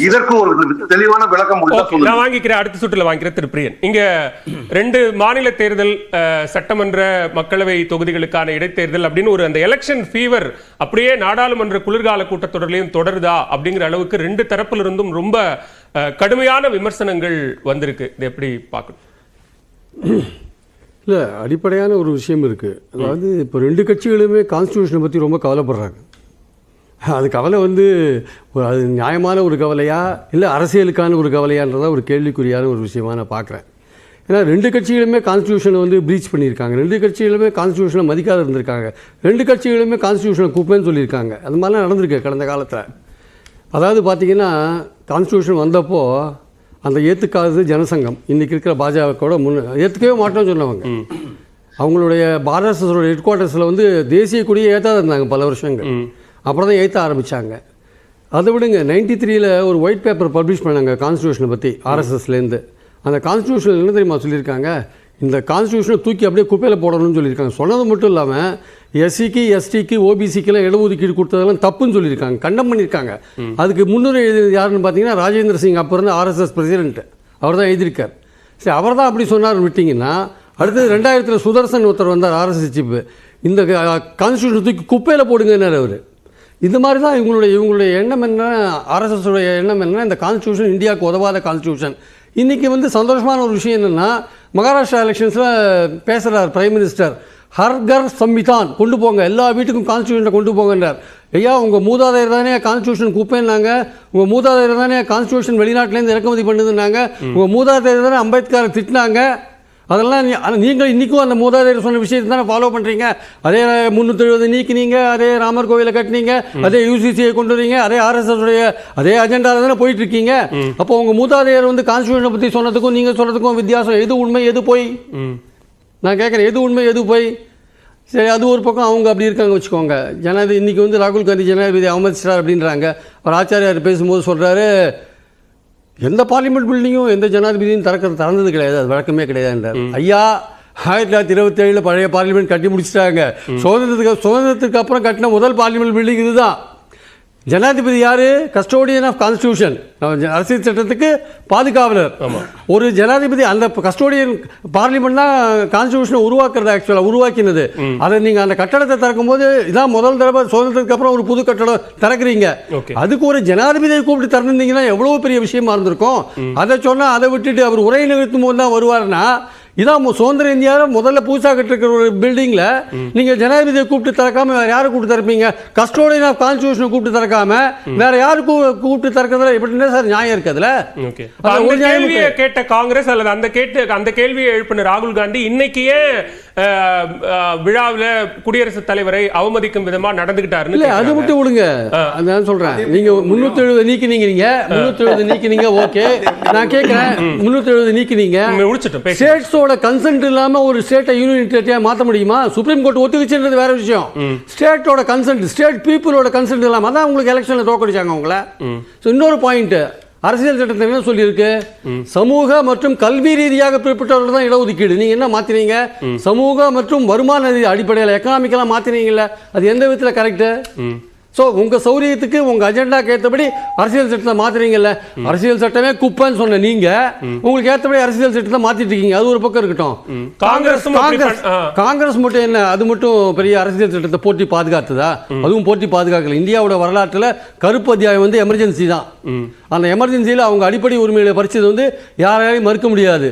இதற்கு ஒரு தெளிவான விளக்கம் நான் வாங்கிக்கிறேன். அடுத்த சுற்றுல வாங்கிக்கிறேன். திரு பிரியன், இங்க 2 மாநில தேர்தல், சட்டமன்ற மக்களவை தொகுதிகளுக்கான இடைத்தேர்தல் அப்படின்னு ஒரு அந்த எலெக்ஷன் ஃபீவர் அப்படியே நாடாளுமன்ற குளிர்கால கூட்டத்தொடர்லையும் தொடருதா அப்படிங்கிற அளவுக்கு 2 தரப்புல இருந்தும் ரொம்ப கடுமையான விமர்சனங்கள் வந்திருக்கு. இது எப்படி பார்க்கணும்? இல்லை, அடிப்படையான ஒரு விஷயம் இருக்குது. அதாவது இப்போ 2 கட்சிகளுமே கான்ஸ்டியூஷனை பற்றி ரொம்ப கவலைப்படுறாங்க. அது கவலை அது நியாயமான ஒரு கவலையா இல்லை அரசியலுக்கான ஒரு கவலையான்றதான் ஒரு கேள்விக்குறியான ஒரு விஷயமா நான் பார்க்குறேன். ஏன்னா 2 கட்சிகளுமே கான்ஸ்டியூஷனை ப்ரீச் பண்ணியிருக்காங்க. 2 கட்சிகளுமே கான்ஸ்டியூஷனை மதிக்காத இருந்திருக்காங்க. 2 கட்சிகளுமே கான்ஸ்டியூஷனை கூப்பேன்னு சொல்லியிருக்காங்க. அது மாதிரிலாம் நடந்திருக்கு கடந்த காலத்தில். அதாவது பார்த்திங்கன்னா கான்ஸ்டியூஷன் வந்தப்போ அந்த ஏற்றுக்காதது ஜனசங்கம், இன்றைக்கி இருக்கிற பாஜகவோட ஏற்றுக்கவே மாட்டோம்னு சொன்னவங்க. அவங்களுடைய ஆர்எஸ்எஸோட ஹெட் குவார்ட்டர்ஸில் தேசிய கொடியை ஏற்றாத இருந்தாங்க பல வருஷங்கள். அப்புறம் தான் ஏற்ற ஆரம்பித்தாங்க. அதை விடுங்க, 93ல் ஒரு ஒயிட் பேப்பர் பப்ளிஷ் பண்ணாங்க கான்ஸ்டியூஷனை பற்றி ஆர்எஸ்எஸ்லேருந்து. அந்த கான்ஸ்டியூஷனில் என்ன தெரியுமா சொல்லியிருக்காங்க? இந்த கான்ஸ்டியூஷனை தூக்கி அப்படியே குப்பையில் போடணும்னு சொல்லியிருக்காங்க. சொன்னது மட்டும் இல்லாமல் எஸ்சிக்கு, எஸ்டிக்கு, ஓபிசிக்கெல்லாம் இடஒதுக்கீடு கொடுத்ததெல்லாம் தப்புன்னு சொல்லியிருக்காங்க, கண்டம் பண்ணியிருக்காங்க. அதுக்கு முன்னுரை எழுதியது யாருன்னு பார்த்தீங்கன்னா ராஜேந்திர சிங், அப்போ இருந்த ஆர்எஸ்எஸ் பிரசிடென்ட். அவர் தான் எழுதியிருக்கார். சரி, அவர் தான் அப்படி சொன்னார் விட்டிங்கன்னா, அடுத்தது 2000 சுதர்சன் ஒருத்தர் வந்தார், ஆர்எஸ்எஸ் சீஃப். இந்த கான்ஸ்டியூஷனை தூக்கி குப்பையில் போடுங்கன்னார் அவர். இந்த மாதிரி தான் இவங்களுடைய எண்ணம் என்ன, ஆர்எஸ்எஸோடைய எண்ணம் என்ன, இந்த கான்ஸ்டியூஷன் இந்தியாவுக்கு உதவாத கான்ஸ்டியூஷன். இன்றைக்கி சந்தோஷமான ஒரு விஷயம் என்னென்னா, மகாராஷ்டிரா எலெக்ஷன்ஸில் பேசுகிறார் பிரைம் மினிஸ்டர், ஹர்கர் சம்விதான் கொண்டு போங்க, எல்லா வீட்டுக்கும் கான்ஸ்டியூஷனை கொண்டு போங்கன்றார். ஐயா, உங்கள் மூதாதையர் தானே கான்ஸ்டியூஷன் குப்பைன்னாங்க, உங்கள் மூதாதையர் தானே கான்ஸ்டியூஷன் வெளிநாட்டிலேருந்து இறக்குமதி பண்ணுதுன்னாங்க, உங்கள் மூதாதையர் தானே அம்பேத்கரை திட்டினாங்க. அதெல்லாம் நீங்கள் இன்றைக்கும் அந்த மூதாதையர் சொன்ன விஷயத்தை தானே ஃபாலோ பண்ணுறீங்க. அதே 370 நீக்கினீங்க, அதே ராமர் கோவிலை கட்டினீங்க, அதே யூசிசியை கொண்டு வரீங்க, அதே ஆர்எஸ்எஸ் உடைய அதே அஜெண்டாவில் தானே போயிட்டு இருக்கீங்க. அப்போ உங்கள் மூதாதையர் கான்ஸ்டியூஷனை பற்றி சொன்னதுக்கும் நீங்கள் சொன்னதுக்கும் வித்தியாசம். எது உண்மை எது போய்? நான் கேட்குறேன், எது உண்மை எது போய்? சரி, அது ஒரு பக்கம் அவங்க அப்படி இருக்காங்க வச்சுக்கோங்க. ஜனாதிபதி இன்றைக்கி ராகுல் காந்தி ஜனாதிபதி அவமதிச்சிட்டார் அப்படின்றாங்க. அவர் ஆச்சாரியார் பேசும்போது சொல்கிறாரு, எந்த பார்லிமெண்ட் பில்டிங்கும் எந்த ஜனாதிபதியும் திறந்தது கிடையாது, அது வழக்கமே கிடையாதுன்றார். ஐயா, 1927 பழைய பார்லிமெண்ட் கட்டி முடிச்சிட்டாங்க. சுதந்திரத்துக்கு அப்புறம் கட்டின முதல் பார்லிமெண்ட் பில்டிங் இதுதான். ஜனாதிபதி யாரு? கஸ்டோடியன் ஆஃப் கான்ஸ்டியூஷன், அரசியல் சட்டத்துக்கு பாதுகாவலர். ஒரு ஜனாதிபதி அந்த கஸ்டோடியன் பார்லிமெண்ட் தான் கான்ஸ்டியூஷனை உருவாக்குறது, ஆக்சுவலாக உருவாக்கினது. அதை நீங்கள் அந்த கட்டடத்தை திறக்கும் போது இதான் முதல் தடவை சுதந்திரத்துக்கு அப்புறம் ஒரு புது கட்டடம் திறக்கிறீங்க. அதுக்கு ஒரு ஜனாதிபதியை கூப்பிட்டு திறந்திருந்தீங்கன்னா எவ்வளவு பெரிய விஷயமா இருந்திருக்கும். அதை சொன்னால் அதை விட்டுட்டு அவர் உரை நிறுத்தும் போது தான் வருவார்னா, இதான் சுதந்திர இந்தியாவில் முதல்ல புதுசாக கட்டிருக்கிற ஒரு பில்டிங்கில் நீங்கள் ஜனாதிபதியை கூப்பிட்டு திறக்காம வேறு யாரை கூப்பிட்டு திறப்பீங்க? கஸ்டோடியன் ஆஃப் கான்ஸ்டியூஷனை கூப்பிட்டு திறக்காம வேற யாரு கூப்பிட்டு திறக்கிறதுல எப்படி சார் நியாயம் இருக்குதுல? கேட்ட காங்கிரஸ் அல்லது அந்த கேள்வியை எழுப்பின ராகுல் காந்தி இன்னைக்கு விழாவில் குடியரசுத் தலைவரை அவமதிக்கும் விதமா நடந்துகிட்டாரு. இல்ல, அது மட்டும் விடுங்க, அதான் சொல்றேன். நீங்க 370 நீக்கினீங்க, ஓகே. நான் கேட்கிறேன், 370 நீக்கினீங்க, ஸ்டேட்ஸோட கன்சென்ட் இல்லாம ஒரு ஸ்டேட்டை யூனியன் டெரிட்டரியா மாற்ற முடியுமா? சுப்ரீம் கோர்ட் ஒத்துக்கிச்சுன்றது வேற விஷயம். ஸ்டேட்டோட கன்சென்ட், ஸ்டேட் பீப்புளோட கன்சென்ட் இல்லாம அதான் உங்களுக்கு எலெக்ஷன்ல தோக்கடிச்சாங்க உங்களை. இன்னொரு பாயிண்ட், அரசியல் சட்டத்தில் என்ன சொல்லியிருக்கு? சமூக மற்றும் கல்வி ரீதியாக பிற்பட்டவர்கள் தான் இடஒதுக்கீடு. நீங்க என்ன மாத்தினீங்க? சமூக மற்றும் வருமான அடிப்படையில் எக்கனாமிக்கலா மாத்தினீங்கல்ல, அது எந்த விதத்தில் கரெக்ட்? ஸோ உங்கள் சௌரியத்துக்கு உங்கள் அஜெண்டாக்கு ஏற்றபடி அரசியல் சட்டத்தை மாற்றுறீங்கல்ல. அரசியல் சட்டமே குப்பைன்னு சொன்ன நீங்கள் உங்களுக்கு ஏற்றபடி அரசியல் சட்டத்தை மாற்றிட்டு இருக்கீங்க. அது ஒரு பக்கம் இருக்கட்டும். காங்கிரஸ் மட்டும் என்ன, அது மட்டும் பெரிய அரசியல் சட்டத்தை போட்டி பாதுகாத்ததா? அதுவும் போட்டி பாதுகாக்கல. இந்தியாவோட வரலாற்றில் கருப்பு அத்தியாயம் எமர்ஜென்சி தான். அந்த எமர்ஜென்சியில் அவங்க அடிப்படை உரிமைகளை பறிச்சது யாராலையும் மறுக்க முடியாது.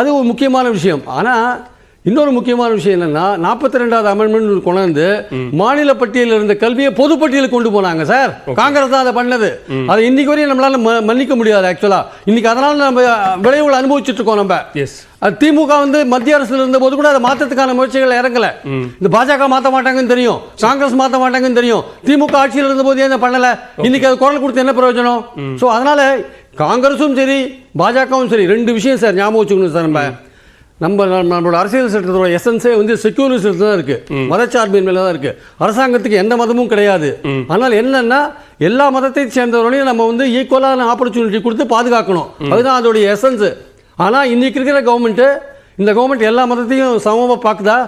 அது ஒரு முக்கியமான விஷயம். ஆனால் இன்னொரு முக்கியமான விஷயம் என்னன்னா, 42வது அமெண்ட்மெண்ட் கொண்டு மாநில பட்டியலில் இருந்த கல்வியை பொதுப்பட்டியலுக்கு கொண்டு போனாங்க சார். காங்கிரஸ் தான் அதை பண்ணது. அதை இன்னைக்கு வரையும் நம்மளால மன்னிக்க முடியாது. ஆக்சுவலா இன்னைக்கு அதனால நம்ம விளைவுகளை அனுபவிச்சுட்டு இருக்கோம். நம்ம திமுக மத்திய அரசுல இருந்த போது கூட அதை மாற்றத்துக்கான முயற்சிகள் இறங்கல. இந்த பாஜக மாற்ற மாட்டாங்கன்னு தெரியும், காங்கிரஸ் மாற்ற மாட்டாங்கன்னு தெரியும். திமுக ஆட்சியில் இருந்த போது என்ன பண்ணல? இன்னைக்கு அது குரல் கொடுத்து என்ன பிரயோஜனம்? ஸோ அதனால காங்கிரஸும் சரி பாஜகவும் சரி 2 விஷயம் சார் ஞாபகம் வச்சுக்கணும் சார். நம்மளோட அரசியல் சட்டத்தோட எசன்ஸே செக்யூரிசம் தான் இருக்கு, மதச்சார்பின் மேல தான் இருக்கு. அரசாங்கத்துக்கு எந்த மதமும் கிடையாது. ஆனால் என்னன்னா, எல்லா மதத்தை சேர்ந்தவர்களையும் நம்ம ஈக்குவலான ஆப்பர்ச்சுனிட்டி கொடுத்து பாதுகாக்கணும். அதுதான் அதோடைய எசன்ஸ். ஆனா இன்னைக்கு இருக்கிற இந்த கவர்மெண்ட் எல்லா மதத்தையும் சமமாக பார்க்குதா?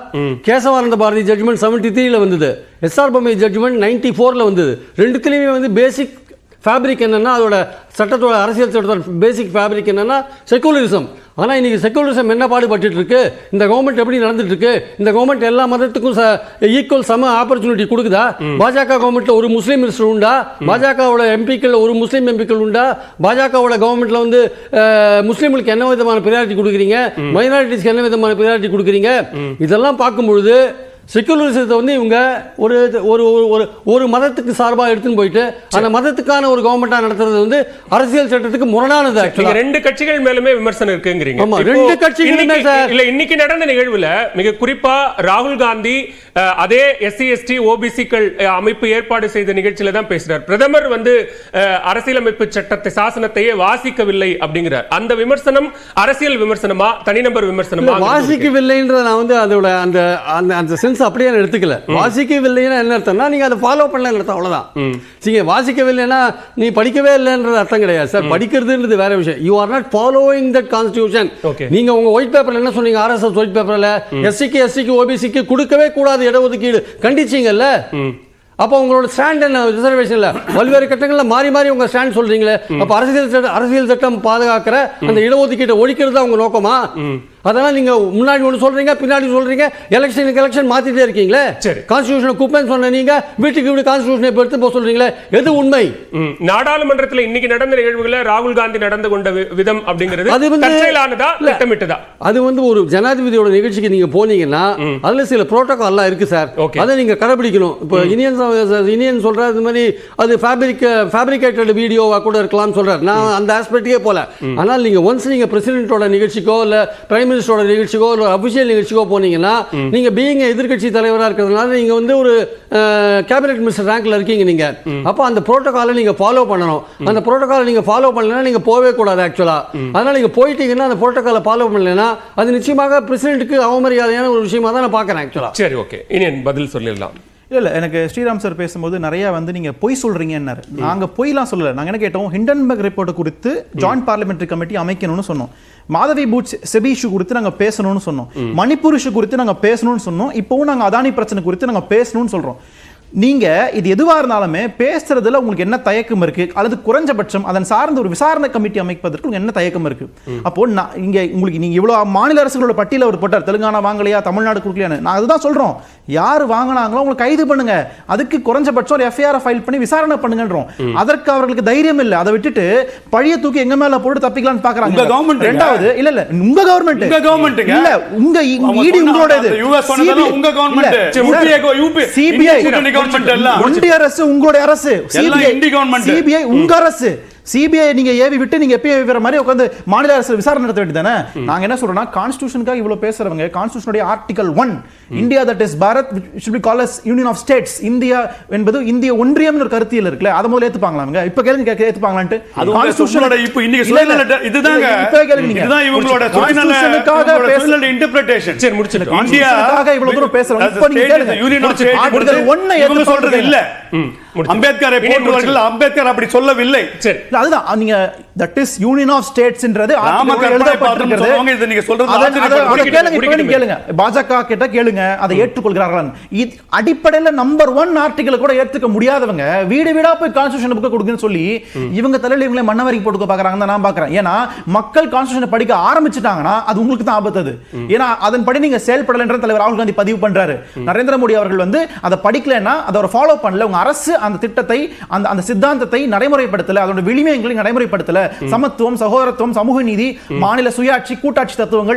கேசவானந்த பாரதி ஜட்ஜ்மெண்ட் 73ல் வந்தது, எஸ்ஆர் பொம்மை ஜட்ஜ்மெண்ட் 94ல் வந்தது. ரெண்டுத்துலேயுமே பேசிக் ஃபேப்ரிக் என்னன்னா அதோட சட்டத்தோட அரசியல் சட்டத்தோட பேசிக் ஃபேப்ரிக் என்னன்னா செக்குலரிசம். ஆனால் இன்னைக்கு செக்குலரிசம் என்ன பாடுபட்டு இருக்கு, இந்த கவர்மெண்ட் எப்படி நடந்துட்டு இருக்கு, இந்த கவர்மெண்ட் எல்லா மதத்துக்கும் ஈக்குவல் சம ஆப்பர்ச்சுனிட்டி கொடுக்குதா? பாஜக கவர்மெண்ட்ல ஒரு முஸ்லீம் மினிஸ்டர் உண்டா? பாஜகவோட எம்பிக்கள் ஒரு முஸ்லீம் எம்பிக்கள் உண்டா? பாஜகவோட கவர்மெண்ட்ல வந்து முஸ்லீம்களுக்கு என்ன விதமான ப்ரியாரிட்டி கொடுக்குறீங்க, மைனாரிட்டிஸ்க்கு என்ன விதமான ப்ரியாரிட்டி கொடுக்குறீங்க? இதெல்லாம் பார்க்கும்பொழுது செக்குலரிசத்தை வந்து இவங்க ஒரு ஒரு ஒரு மதத்துக்கு சார்பாக எடுத்துன்னு போயிட்டு அந்த மதத்துக்கான ஒரு கவர்மெண்டா நடத்துறது வந்து அரசியல் சட்டத்துக்கு முரணானது. ரெண்டு கட்சிகள் மேலுமே விமர்சனம் இருக்குங்கிறீங்க. ஆமா, ரெண்டு கட்சிகளுமே சார். இல்ல, இன்னைக்கு நடந்த நிகழ்வுல மிக குறிப்பா ராகுல் காந்தி அதே SC ST OBC-க்கள் அமைப்பு ஏற்பாடு செய்த நிகழ்ச்சியில தான் பேசுறார். பிரதமர் வந்து அரசியலமைப்பு சட்டத்தை சாசனத்தையே வாசிக்கவில்லை அப்படிங்கிறார். அந்த விமர்சனம் அரசியல் விமர்சனமா தனிநபர் விமர்சனமா? வாசிக்கவில்லைன்றத நான் வந்து அதோட அந்த அந்த சென்ஸ் அப்படியே எடுத்துக்கல. வாசிக்கவில்லைன்னா என்ன அர்த்தம்னா நீங்க அதை ஃபாலோ பண்ணல அர்த்தம், அவ்வளவுதான். நீங்க வாசிக்கவில்லைன்னா நீ படிக்கவே இல்லைன்றது அர்த்தம் கிடையாது சார். படிக்கிறதுன்றது வேற விஷயம். You are not following that constitution. நீங்க உங்க ஒயிட் பேப்பர்ல என்ன சொன்னீங்க? RSS ஒயிட் பேப்பர்ல SC-க்கு SC-க்கு OBC-க்கு கொடுக்கவே கூடாது இடஒதுக்கீடு கண்டிச்சீங்கல்ல. அப்போ உங்களோட ஸ்டாண்ட் என்ன? ரிசர்வேஷன்ல பல்வேறு கட்டங்களில் மாறி மாறி உங்க ஸ்டாண்ட் சொல்றீங்களே. அப்ப அரசியல் சட்டம் பாதுகாக்கிற அந்த இடஒதுக்கீட்டை ஒழிக்கிறது உங்க நோக்கமா? அதெல்லாம் நீங்க முன்னாடி ஒன்று சொல்றீங்க, பின்னாடி சொல்றீங்க, எலெக்ஷனுக்கு எலெக்ஷன் மாத்திட்டே இருக்கீங்களே. கான்ஸ்டிடியூஷன் கூப்பன் சொன்ன நீங்க வீட்டுக்கு வீடு கான்ஸ்டிடியூஷன் எடுத்து போக சொல்றீங்களே, எது உண்மை? நாடாளுமன்றத்தில் இன்னைக்கு நடந்த நிகழ்வுகளை ராகுல் காந்தி நடந்து கொண்ட விதம் அப்படிங்கிறது அது வந்து தற்செயலானதா திட்டமிட்டதா? அது வந்து ஒரு ஜனாதிபதியோட நிகழ்ச்சிக்கு நீங்க போனீங்கன்னா அதுல சில புரோட்டோகால் எல்லாம் இருக்கு சார். அதை நீங்க கடைபிடிக்கணும். இப்போ இனியன் சொல்றாரு இந்த மாதிரி அது ஃபேப்ரிகேட்டட் வீடியோவா கூட இருக்கலாம் சொல்றாரு. நான் அந்த ஆஸ்பெக்ட்கே போல. ஆனால் நீங்க ஒன்ஸ் நீங்க பிரசிடென்ட்டோட நிகழ்ச்சிக்கோ இல்ல பிரைம் மினிஸ்டரோட நிகழ்ச்சிக்கோ ஒரு அபிஷியல் நிகழ்ச்சிக்கோ போனீங்கன்னா நீங்க பீயிங் எதிர்க்கட்சி தலைவராக இருக்கிறதுனால நீங்க வந்து ஒரு கேபினெட் மினிஸ்டர் ரேங்க்ல இருக்கீங்க நீங்க. அப்போ அந்த புரோட்டோகாலை நீங்க ஃபாலோ பண்ணணும். அந்த புரோட்டோகாலை நீங்க ஃபாலோ பண்ணலன்னா நீங்க போவே கூடாது ஆக்சுவலா. அதனால நீங்க போயிட்டீங்கன்னா அந்த புரோட்டோகாலை ஃபாலோ பண்ணலன்னா அது நிச்சயமாக பிரசிடென்ட்டுக்கு அவமரியாதையான ஒரு விஷயமா தான் நான் பார்க்கறேன் ஆக்சுவலா. சரி, ஓகே, இனியன் பதில் சொல்லிடலாம். இல்லை, எனக்கு ஸ்ரீராம் சார் பேசும்போது நிறைய வந்து நீங்க பொய் சொல்றீங்கன்னாரு. நாங்க பொய்லாம் சொல்லல. நாங்க என்ன கேட்டோம், ஹிண்டன்பர்க் ரிப்போர்ட் குறித்து ஜாயிண்ட் பார்லிமெண்டரி கமிட்டி அமைக்கணும்னு சொன்னோம். மாதவி பூட்ஸ் செபி இஷ்யூ குறித்து நாங்க பேசணும்னு சொன்னோம். மணிப்பூர் இஷ்யூ குறித்து நாங்க பேசணும்னு சொன்னோம். இப்போவும் நாங்க அதானி பிரச்சனை குறித்து நாங்க பேசணும்னு சொல்றோம். நீங்க இது எதுவா இருந்தாலுமே பேசுறதுல உங்களுக்கு என்ன தயக்கம் இருக்கு, அல்லது குறைஞ்சபட்சம் அதன் சார்ந்த ஒரு விசாரணை கமிட்டி அமைப்பதற்கு உங்களுக்கு என்ன தயக்கம் இருக்கு? அப்போ இங்க உங்களுக்கு நீங்க இவ்வளவு மாநில அரசுகளோட பட்டியல அவர் போட்டார், தெலுங்கானா வாங்கலையா, தமிழ்நாடு கொடுக்கலையான்னு. நான் அதுதான் சொல்றோம், யாரு வாங்கினாங்களோ அவங்களை கைது பண்ணுங்க, அதுக்கு குறைஞ்சபட்சம் ஒரு FIR ஃபைல் பண்ணி விசாரணை பண்ணுங்கன்றோம். அதற்கு அவர்களுக்கு தைரியம் இல்லை. அதை விட்டுட்டு பழிய தூக்கி எங்க மேல போட்டு தப்பிக்கலாம்னு பாக்குறாங்க. ரெண்டாவது, இல்ல உங்க கவர்மெண்ட் இல்ல, உங்க இடி உங்களோடது, CBI ஒன்றிய அரசு உங்களுடைய அரசு, CBI உங்க அரசு. CBI நீங்க ஏவி விட்டு நீங்க எப்பயும் ஏவிற மாதிரி உட்கார்ந்து மாநில அரசு விசாரணை நடத்த வேண்டியதானே. நாங்க என்ன சொல்றோம்னா, கான்ஸ்டிடியூஷனுக்காக இவ்வளவு பேசுறவங்க கான்ஸ்டிடியூஷனுடைய article 1 India that is Bharat should be called as union of states. India என்பது இந்திய ஒன்றியம்னு ஒரு கருத்தியல் இருக்குல, அத முதல்ல ஏத்துப்பாங்களா? அவங்க இப்ப கேளுங்க, ஏத்துப்பாங்களான்ட்டு. கான்ஸ்டிடியூஷனோட இப்ப இன்னைக்கு சொல்லல, இதுதாங்க இதுதான் இவங்களோட சுயநல இன்டர்பிரேஷன். சரி, முடிச்சிட்டு இந்தியாக்காக இவ்வளவு தூரம் பேசுறோம். இப்ப நீங்க கேளுங்க, யூனியன் ஆஃப் ஸ்டேட்ஸ் ஆர்டிகல் 1 இவங்க சொல்றது இல்ல. அம்பேத்கரை போன்றவர்கள் அம்பேத்கர் அப்படி சொல்லவில்லை. சரி, அதுதான் நீங்க தட் இஸ் யூனியன் ஆஃப் ஸ்டேட்ஸ்ன்றது எழுதப்பட்டிருக்கிறது. இது நீங்க சொல்றது கேளுங்க, பாஜக கிட்ட கேளுங்க, அதை ஏற்றுக்கொள்கிறார்கள். அடிப்படையில் நம்பர் 1 ஆர்டிகல் கூட ஏற்றுக்க முடியாதவங்க வீடு வீடா போய் கான்ஸ்டிடியூஷன் புக் கொடுக்குன்னு சொல்லி இவங்க தலையில இவங்களே மண்ணவரைக்கு போட்டுக்க பாக்குறாங்க நான் பாக்குறேன். ஏன்னா மக்கள் கான்ஸ்டிடியூஷன் படிக்க ஆரம்பிச்சுட்டாங்கன்னா அது உங்களுக்கு தான் ஆபத்து. ஏன்னா அதன்படி நீங்க செயல்படலன்ற தலைவர் ராகுல் காந்தி பதிவு பண்றாரு. நரேந்திர மோடி அவர்கள் வந்து அதை படிக்கலன்னா அதை ஒரு ஃபாலோ பண்ணல. உங்க அரசு அந்த திட்டத்தை அந்த சித்தாந்தத்தை நடைமுறைப்படுத்தல, அதோட விளிமைகளை நடைமுறைப்படுத்தல. சமத்துவம், சகோதரத்துவம், சமூக நீதி, மாநில சுயாட்சி, கூட்டாட்சி தத்துவங்கள்